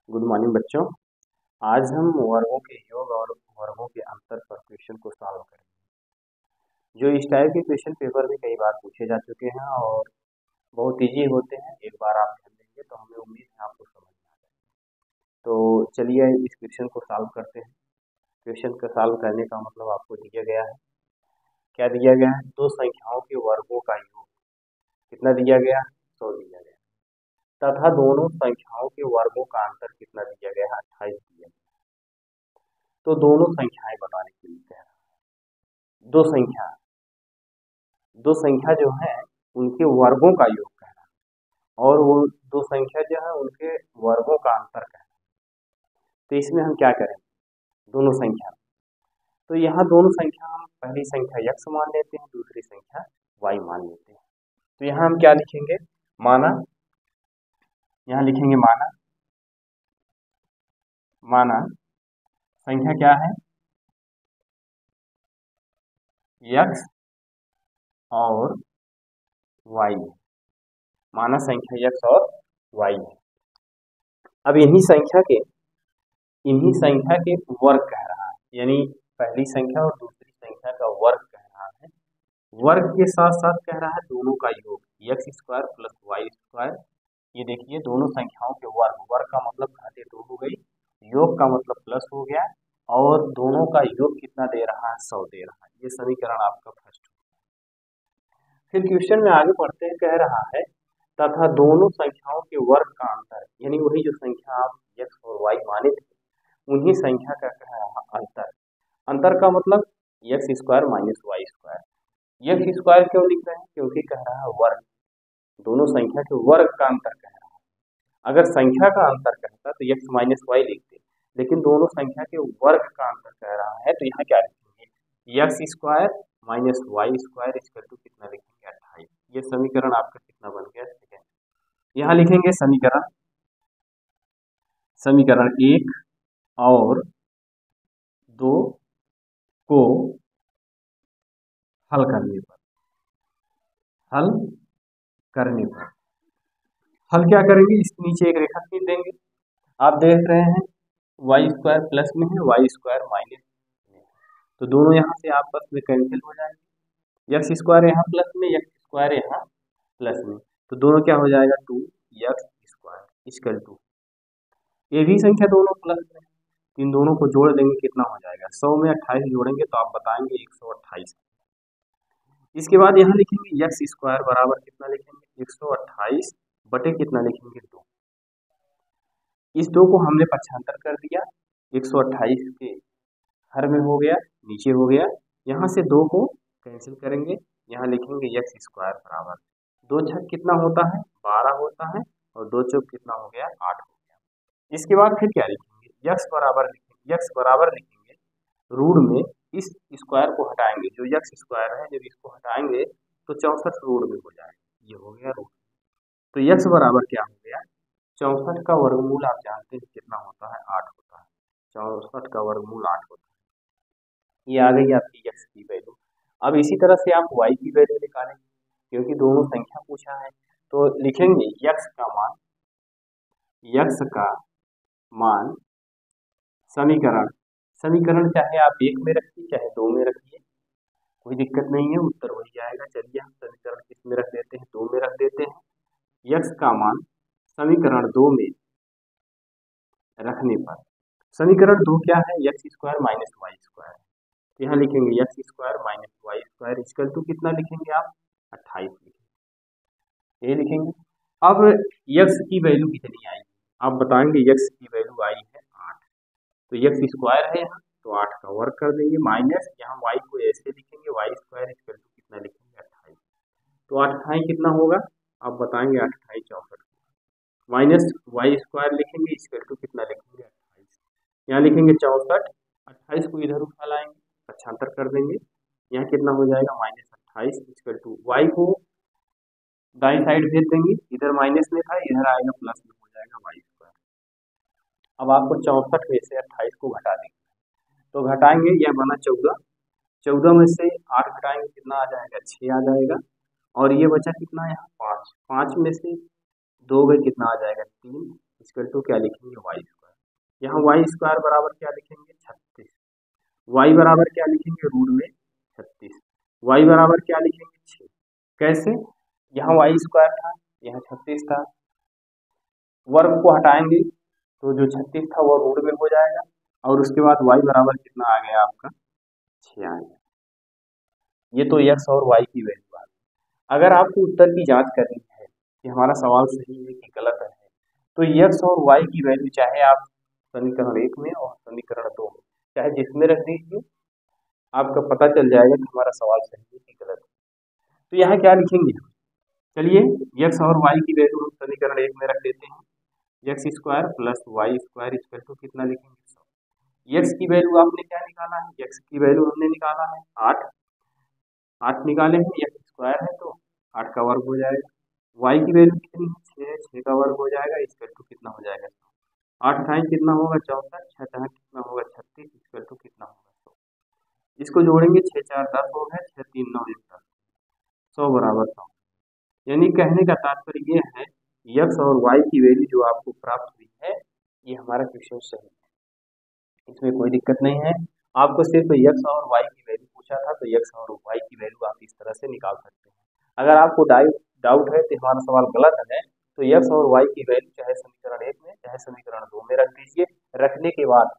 Good morning बच्चों। आज हम वर्गों के योग और वर्गों के अंतर पर क्वेश्चन को सॉल्व करेंगे। जो इस टाइप के क्वेश्चन पेपर में कई बार पूछे जा चुके हैं और बहुत इजी होते हैं। एक बार आप ध्यान देंगे तो हमें उम्मीद है आपको समझ में आ जाएगा। तो चलिए इस क्वेश्चन को सॉल्व करते हैं। क्वेश्चन को सॉल्व करने का मतलब आपको दिया गया है, क्या दिया गया है, दो संख्याओं के वर्गों का योग कितना दिया गया, 100 दिया गया, तथा दोनों संख्याओं के वर्गों का अंतर कितना दिया गया है, 28 दिया गया। तो दोनों संख्याएं बनाने के लिए कह रहा है। दो संख्या जो है उनके वर्गों का योग कह रहा है और वो दो संख्या जो है उनके वर्गों का अंतर कह रहा है। तो इसमें हम क्या करें, दोनों संख्या, तो यहाँ दोनों संख्या हम पहली संख्या x मान लेते हैं, दूसरी संख्या y मान लेते हैं। तो यहाँ हम क्या लिखेंगे, माना, यहाँ लिखेंगे माना संख्या क्या है, x और y, माना संख्या x और y है। अब इन्हीं संख्या के वर्ग कह रहा है, यानी पहली संख्या और दूसरी संख्या का वर्ग कह रहा है। वर्ग के साथ साथ कह रहा है दोनों का योग, x² प्लस y²। ये देखिए दोनों संख्याओं के वर्ग का मतलब घाते 2 हो गई, योग का मतलब प्लस हो गया, और दोनों का योग कितना दे रहा है, 100 दे रहा है। ये समीकरण आपका फर्स्ट। फिर क्वेश्चन में आगे बढ़ते हैं, कह रहा है तथा दोनों संख्याओं के वर्ग का अंतर, यानी वही जो संख्या आप x और y माने थे उन्हीं संख्या का कह रहा अंतर। अंतर का मतलब x² माइनस y²। x² क्यों लिख रहे हैं, क्योंकि कह रहा है वर्ग, दोनों संख्या के वर्ग का अंतर कह रहा है। अगर संख्या का अंतर कहता तो x माइनस y लिखते, लेकिन दोनों संख्या के वर्ग का अंतर कह रहा है, तो यहाँ क्या लिखेंगे, x² minus y² equal to कितना लिखेंगे, 28। ये समीकरण आपका कितना बन गया, सेकेंड। यहाँ लिखेंगे समीकरण 1 और 2 को हल करने पर हल क्या करेंगे, इस नीचे एक रेखा खींच देंगे। आप देख रहे हैं y² प्लस में है, y² माइनस में है, तो दोनों यहाँ से आपस में कैंसिल हो जाएंगे। x² यहाँ प्लस में, x² यहाँ प्लस में, तो दोनों क्या हो जाएगा, 2x² इक्वल टू, ये भी संख्या दोनों प्लस में, इन दोनों को जोड़ देंगे कितना हो जाएगा, 100 में 28 जोड़ेंगे तो आप बताएंगे 128। इसके बाद यहाँ लिखेंगे x² बराबर कितना लिखेंगे, 128 बटे कितना लिखेंगे, 2। इस 2 को हमने पक्षांतर कर दिया, 128 के हर में हो गया, नीचे हो गया, यहाँ से 2 को कैंसिल करेंगे, यहाँ लिखेंगे x² बराबर 2 छक कितना होता है, 12 होता है, और 2 चौक कितना हो गया, 8 हो गया। इसके बाद फिर क्या लिखेंगे, x बराबर लिखेंगे, रूट में इस स्क्वायर को हटाएंगे, जो x² है जब इसको हटाएंगे तो 64 रूट में हो जाएगा, ये हो गया रूट। तो x बराबर क्या हो गया, 64 का वर्गमूल आप जानते हैं कितना होता है, 8 होता है। 64 का वर्गमूल 8 होता है। ये आ गई आपकी x की वैल्यू। अब इसी तरह से आप y की वैल्यू निकालेंगे, क्योंकि दोनों संख्या पूछा है, तो लिखेंगे x का मान समीकरण चाहे आप 1 में रखिए चाहे 2 में रखिए, कोई दिक्कत नहीं है, उत्तर वही जाएगा। चलिए हम समीकरण किस में रख देते हैं, 2 में रख देते हैं। x का मान समीकरण 2 में रखने पर, समीकरण 2 क्या है, x² माइनस y², यहाँ लिखेंगे x² minus y² equal to कितना लिखेंगे आप, 28 लिखेंगे, ये लिखेंगे। अब x की वैल्यू कितनी आई, आप बताएंगे x की वैल्यू आई है 8, तो x² है यहाँ, तो 8 का वर्ग कर देंगे, माइनस यहाँ y को ऐसे लिखेंगे, y² इक्वल टू कितना लिखेंगे, 28। तो 28 कितना होगा, आप बताएंगे 28 64, माइनस y² लिखेंगे इक्वल टू कितना लिखेंगे, 28। यहाँ लिखेंगे 64, 28 को इधर उठा लाएंगे, पक्षांतर कर देंगे, यहाँ कितना हो जाएगा, -28 इक्वल टू y को दाईं साइड भेज देंगे, इधर माइनस में था इधर आएगा प्लस में, हो जाएगा y²। अब आपको 64 में से 28 को घटा देंगे, तो घटाएंगे, यह बना 14, 14 में से 8 घटाएंगे कितना आ जाएगा, 6 आ जाएगा, और ये बचा कितना यहाँ 5, 5 में से 2 गए कितना आ जाएगा, 3 इक्वल टू क्या लिखेंगे, y²। यहाँ वाई स्क्वायर बराबर क्या लिखेंगे 36, वाई बराबर क्या लिखेंगे रूट में 36, वाई बराबर क्या लिखेंगे 6। कैसे, यहाँ वाई स्क्वायर था, यहाँ 36 था, वर्ग को हटाएंगे तो जो 36 था वो रूट में हो जाएगा, और उसके बाद वाई बराबर कितना आ गया आपका 6 आ गया। ये तो एक्स और वाई की वैल्यू आ गई। अगर आपको उत्तर की जांच करनी है कि हमारा सवाल सही है कि गलत है, तो एक्स और वाई की वैल्यू चाहे आप समीकरण 1 में और समीकरण 2 में चाहे जिसमें रख दीजिए, आपका पता चल जाएगा कि हमारा सवाल सही है कि गलत है। तो यहाँ क्या लिखेंगे, चलिए एक्स और वाई की वैल्यू हम समीकरण 1 में रख देते हैं, x square plus y square equal to कितना लिखेंगे 100। एक्स की वैल्यू आपने क्या निकाला है, एक्स की वैल्यू हमने निकाला है 8, 8 निकाले हैं, एक्स स्क्वायर है तो 8 का वर्ग हो जाएगा। वाई की वैल्यू कितनी है 6, 6 का वर्ग हो जाएगा इक्वल टू कितना हो जाएगा 8 टाइम कितना होगा 64, 6 टाइम कितना होगा 36 इक्वल टू कितना होगा 100। इसको जोड़ेंगे 6 4 10 हो गया, 6 3 9 1 10, 100 बराबर 100। यानी कहने का तात्पर्य ये है एक्स और वाई की वैल्यू जो आपको प्राप्त हुई है ये हमारा क्वेश्चन सही है, इसमें कोई दिक्कत नहीं है। आपको सिर्फ एक्स और वाई की वैल्यू पूछा था तो एक्स और वाई की वैल्यू आप इस तरह से निकाल सकते हैं। अगर आपको डाउट है कि हमारा सवाल गलत है तो एक्स और वाई की वैल्यू चाहे समीकरण 1 में चाहे समीकरण 2 में रख दीजिए। रखने के बाद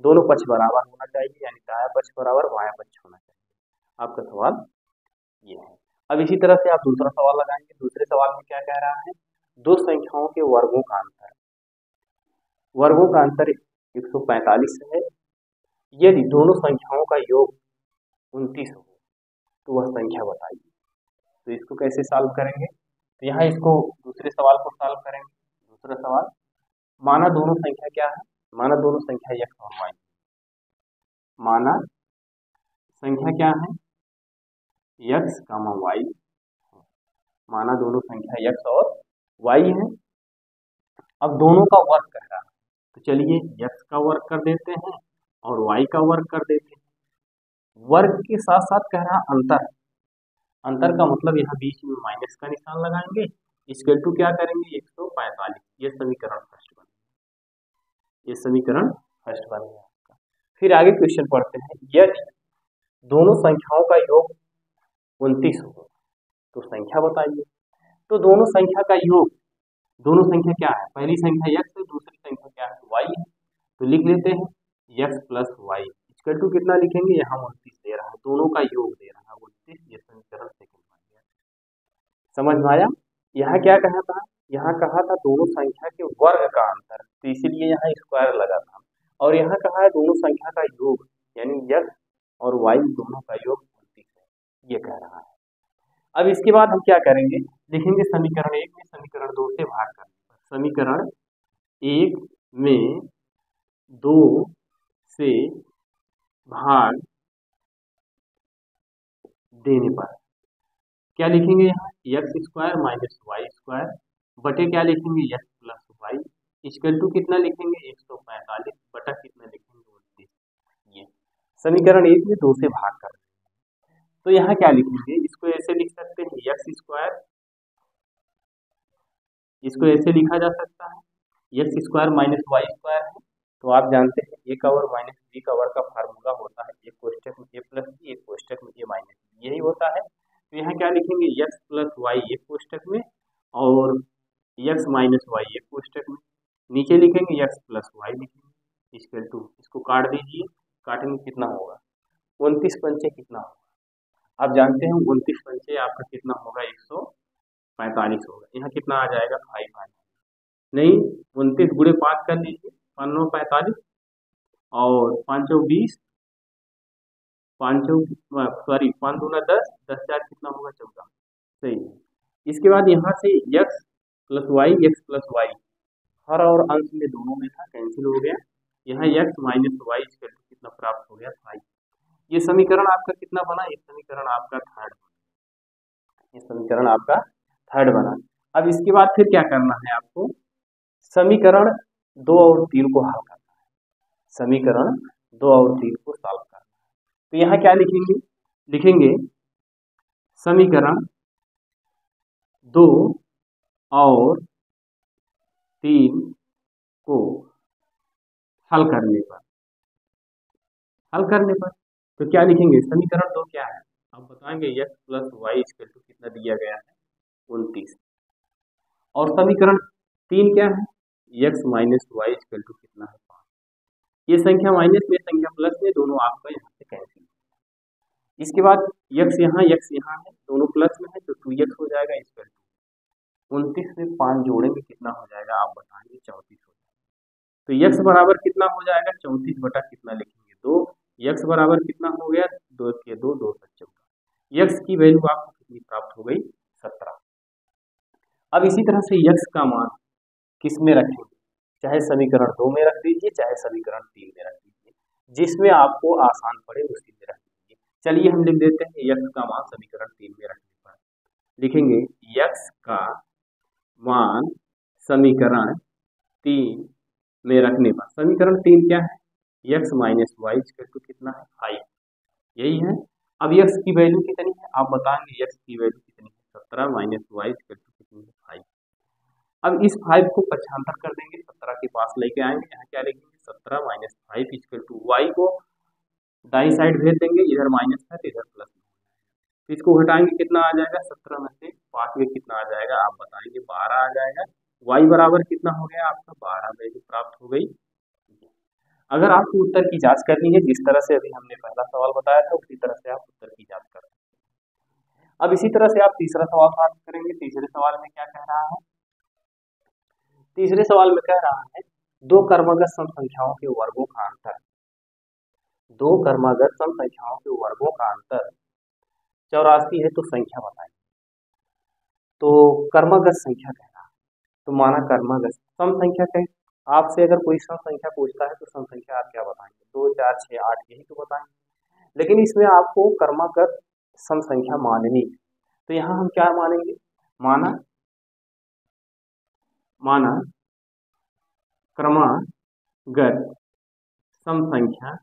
दोनों पक्ष बराबर होना चाहिए, यानी दाया पक्ष बराबर बाया पक्ष होना चाहिए। आपका सवाल ये है। अब इसी तरह से आप दूसरा सवाल लगाएंगे। दूसरे सवाल में क्या कह रहा है, दो संख्याओं के वर्गों का अंतर, वर्गों का अंतर 145 है, यदि दोनों संख्याओं का योग 29 हो तो वह संख्या बताइए। तो इसको कैसे सॉल्व करेंगे, तो यहाँ इसको दूसरे सवाल को सॉल्व करेंगे। दूसरा सवाल, माना दोनों संख्या क्या है, माना दोनों संख्या x और y, माना संख्या क्या है x, y, माना दोनों संख्या x और y है। अब दोनों का वर्ग कह रहा है तो चलिए x का वर्ग कर देते हैं और y का वर्ग कर देते हैं। वर्ग के साथ साथ कह रहा अंतर, अंतर का मतलब यहाँ बीच में माइनस का निशान लगाएंगे, इक्वल टू क्या करेंगे 145। ये समीकरण फर्स्ट बन, ये समीकरण फर्स्ट बन गया। फिर आगे क्वेश्चन पढ़ते हैं, यदि दोनों संख्याओं का योग 29 हो तो संख्या बताइए। तो दोनों संख्या का योग, दोनों संख्या क्या है, पहली संख्या x है, दूसरी संख्या क्या है y है, तो लिख लेते हैं x plus y equal to कितना लिखेंगे, यहाँ 29 दे रहा है, दोनों का योग दे रहा है 29, ये समीकरण सेकंड बन गया। समझ में आया। यहाँ क्या कहा था, यहाँ कहा था दोनों संख्या के वर्ग का अंतर, तो इसीलिए यहाँ स्क्वायर लगा था, और यहाँ कहा है दोनों संख्या का योग, यानी x और y दोनों का योग 29 है, ये कह रहा है। अब इसके बाद हम क्या करेंगे, लिखेंगे समीकरण 1 में समीकरण 2 से भाग कर, समीकरण 1 में 2 से भाग देने पर क्या लिखेंगे, यहाँ x square minus y square बटे क्या लिखेंगे x plus y equal to कितना लिखेंगे 145 बटा कितना लिखेंगे 29। ये समीकरण 1 में 2 से भाग कर, तो यहाँ क्या लिखेंगे, इसको ऐसे लिख सकते हैं एक्स स्क्वायर, इसको ऐसे लिखा जा सकता है x square minus y square है, तो आप जानते हैं ए का वर्ग माइनस बी का वर्ग का फार्मूला होता है, एक कोष्टक में ए प्लस बी, एक कोष्टक में ए माइनस बी, यही होता है। तो यहाँ क्या लिखेंगे एक्स प्लस वाई एक कोष्टक में और एक्स माइनस वाई एक कोष्टक में, नीचे लिखेंगे एक्स प्लस वाई लिखेंगे इक्वल टू, इसको काट दीजिए, काटेंगे कितना होगा 29 पंचे कितना होगा, आप जानते हैं 29 पंचे आपका कितना होगा 145 होगा, यहाँ कितना आ जाएगा 5 आ जाएगा, नहीं 29 गुणे 5 कर लीजिए 5 9 45 और 5 चौक 20, 5 सॉरी 5 दूना 10, 10 4 कितना होगा 14, सही है। इसके बाद यहाँ से x प्लस वाई हर और अंश में दोनों में था, कैंसिल हो गया, यहाँ x माइनस वाई कितना प्राप्त हो गया 5। ये समीकरण आपका कितना बना, ये समीकरण आपका थर्ड, ये समीकरण आपका थर्ड बना। अब इसके बाद फिर क्या करना है आपको, समीकरण 2 और 3 को हल करना है, समीकरण 2 और 3 को सॉल्व करना है। तो यहाँ क्या लिखेंगे, लिखेंगे समीकरण 2 और 3 को हल करने पर तो क्या लिखेंगे, समीकरण 2 क्या है, अब बताएंगे x plus y equal to कितना दिया गया है 29, और समीकरण 3 क्या है, x minus y equal to कितना है 5। ये संख्या माइनस में संख्या प्लस में दोनों आपका यहाँ से कैंसिल। इसके बाद x यहाँ है, दोनों प्लस में है तो 2x हो जाएगा इक्वल टू 29 में 5 जोड़ेंगे कितना हो जाएगा, आप बताएंगे 34 हो जाएगा। तो x बराबर कितना हो जाएगा 34 बटा कितना लिखेंगे 2, x बराबर कितना हो गया 2 के 2 2 14, x की वैल्यू आपको कितनी प्राप्त हो गई 17। अब इसी तरह से x का मान किस में रखेंगे, चाहे समीकरण 2 में रख दीजिए चाहे समीकरण 3 में रख दीजिए, जिसमें आपको आसान पड़े उसी में रख दीजिए। चलिए हम लिख देते हैं x का मान समीकरण 3 में रखने पर लिखेंगे x का मान समीकरण 3 में रखने पर, समीकरण 3 क्या है, x minus y equal to कितना है 5, यही है। अब x की वैल्यू कितनी है, आप बताएंगे x की वैल्यू कितनी है 17 माइनस वाई इक्वल टू कितनी है 5। अब इस 5 को पक्षांतर कर देंगे, 17 के पास लेके आएंगे, यहाँ क्या लिखेंगे 17 माइनस 5 इक्वल टू वाई को दाई साइड भेज देंगे, इधर माइनस है तो इधर प्लस, तो इसको घटाएंगे कितना आ जाएगा 17 में से 5 में कितना आ जाएगा, आप बताएंगे 12 आ जाएगा। y बराबर कितना हो गया आपका 12 वैल्यू प्राप्त हो गई। अगर आपको उत्तर की जांच करनी है, जिस तरह से अभी हमने पहला सवाल बताया था उसी तरह से आप उत्तर की जांच कर सकते हैं। अब इसी तरह से आप तीसरा सवाल प्राप्त करेंगे। तीसरे सवाल में क्या कह रहा है, तीसरे सवाल में कह रहा है दो क्रमागत सम संख्याओं के वर्गों का अंतर, दो क्रमागत सम संख्याओं के वर्गों का अंतर 84 है, तो संख्या बताइए। तो क्रमागत संख्या कह रहा है, तो माना क्रमागत सम संख्या कहे, आपसे अगर कोई सम संख्या पूछता है तो सम संख्या आप क्या बताएंगे 2 4 6 8 यही तो बताएंगे, लेकिन इसमें आपको क्रमागत सम संख्या माननी है। तो यहाँ हम क्या मानेंगे, माना क्रमागत सम संख्या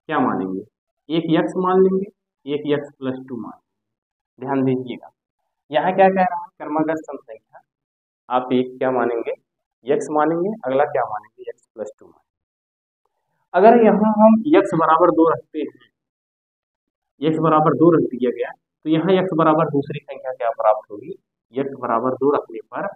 क्या मानेंगे, एक x मान लेंगे, एक x प्लस 2 मान। ध्यान दीजिएगा यहाँ क्या कह रहा है, क्रमागत सम संख्या आप एक क्या मानेंगे x मानेंगे, अगला क्या मानेंगे x प्लस 2 मानेंगे। अगर यहाँ हम x बराबर 2 रखते हैं, x बराबर 2 रख दिया गया, तो यहाँ x बराबर दूसरी संख्या क्या प्राप्त होगी, x बराबर 2 रखने पर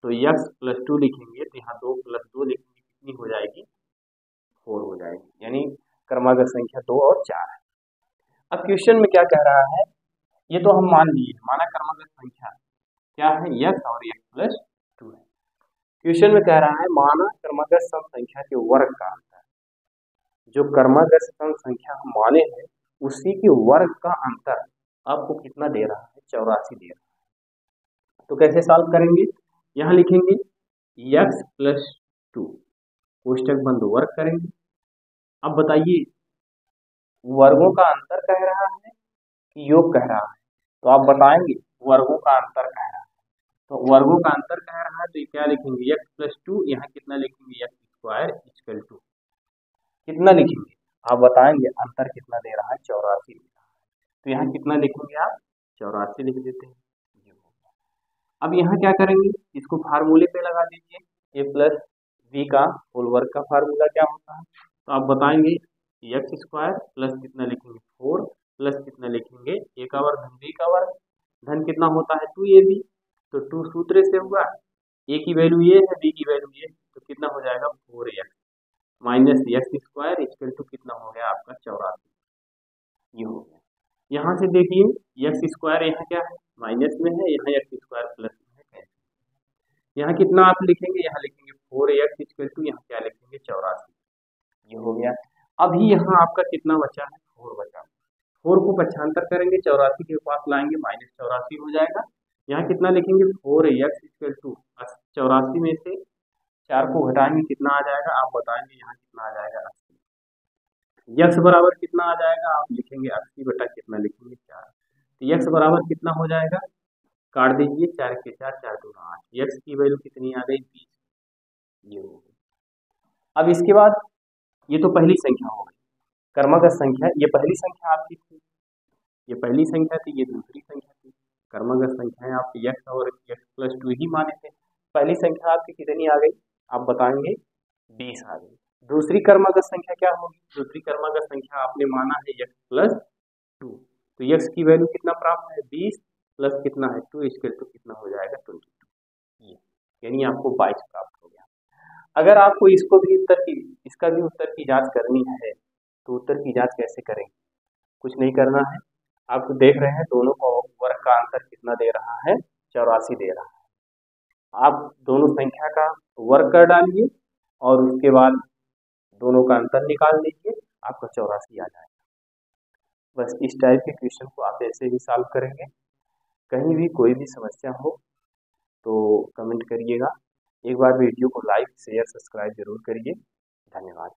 तो x प्लस 2 लिखेंगे, तो यहाँ 2 प्लस 2 लिखेंगे कितनी हो जाएगी 4 हो जाएगी, यानी क्रमागत संख्या 2 और 4 है। अब क्वेश्चन में क्या कह रहा है, ये तो हम मान लिए, माना क्रमागत संख्या क्या है x और x प्लस 2 है। क्वेश्चन में कह रहा है माना क्रमागत सम संख्या के वर्ग का अंतर, जो क्रमागत सम संख्या हम माने हैं उसी के वर्ग का अंतर आपको कितना दे रहा है 84 दे रहा है। तो कैसे सॉल्व करेंगे, यहाँ लिखेंगे x प्लस 2 कोष्टक बंद वर्ग करेंगे। अब बताइए वर्गों का अंतर कह रहा है कि योग कह रहा है, तो आप बताएंगे वर्गों का अंतर कह रहा है, तो वर्गों का अंतर कह रहा है तो क्या लिखेंगे x प्लस 2, यहाँ कितना लिखेंगे x स्क्वायर इक्वल टू कितना लिखेंगे, आप बताएंगे अंतर कितना दे रहा है 84 दे रहा है, तो यहाँ कितना लिखेंगे आप 84 लिख देते हैं। अब यहाँ क्या करेंगे, इसको फार्मूले पे लगा दीजिए, a प्लस v का होल वर्ग का फार्मूला क्या होता है, तो आप बताएंगे x स्क्वायर प्लस कितना लिखेंगे 4 प्लस कितना लिखेंगे a का वर्ग धन b का वर्ग, धन कितना होता है 2ab, तो 2 सूत्र से हुआ, a की वैल्यू ये है b की वैल्यू ये, तो कितना हो जाएगा 4x minus x square equal to कितना हो गया आपका 84, ये हो गया। यहाँ से देखिए x स्क्वायर यहाँ क्या है माइनस में है, यहाँ x स्क्वायर प्लस में है, यहाँ कितना आप लिखेंगे, यहाँ लिखेंगे 4x इक्वल टू यहाँ क्या लिखेंगे 84, ये हो गया। अभी यहाँ आपका कितना बचा है 4 बचा, 4 को पक्षांतर करेंगे 84 के पास लाएंगे माइनस 84 हो जाएगा, यहाँ कितना लिखेंगे 4x इक्वल टू 84 में से 4 को घटाएंगे कितना आ जाएगा, आप बताएंगे यहाँ कितना आ जाएगा 80, x बराबर कितना आ जाएगा, आप लिखेंगे 80 बटा कितना लिखेंगे 4, तो x बराबर कितना हो जाएगा, काट दीजिए 4 के 4 4 2 8, x की वैल्यू कितनी आ गई 20, ये हो गई। अब इसके बाद ये तो पहली संख्या हो गई क्रमागत संख्या, ये पहली संख्या आपकी थी, ये पहली संख्या थी, ये दूसरी संख्या थी। क्रमागत संख्याएं आप x और x प्लस 2 ही माने थे, पहली संख्या आपकी कितनी आ गई, आप बताएंगे 20 आ गई। दूसरी क्रमागत संख्या क्या होगी? दूसरी क्रमागत संख्या आपने माना है x प्लस 2, तो x की वैल्यू कितना प्राप्त है? 20 प्लस कितना है 2 इसके तो कितना हो जाएगा 22, यानी आपको 22 प्राप्त हो गया। अगर आपको इसका भी उत्तर की जांच करनी है तो उत्तर की जांच कैसे करेंगे? कुछ नहीं करना है, आप देख रहे हैं दोनों का वर्ग का अंतर कितना दे रहा है? 84 दे रहा है। आप दोनों संख्या का वर्ग कर डालिए और उसके बाद दोनों का अंतर निकाल लीजिए, आपका 84 आ जाएगा। बस इस टाइप के क्वेश्चन को आप ऐसे ही सॉल्व करेंगे। कहीं भी कोई भी समस्या हो तो कमेंट करिएगा। एक बार वीडियो को लाइक शेयर सब्सक्राइब जरूर करिए। धन्यवाद।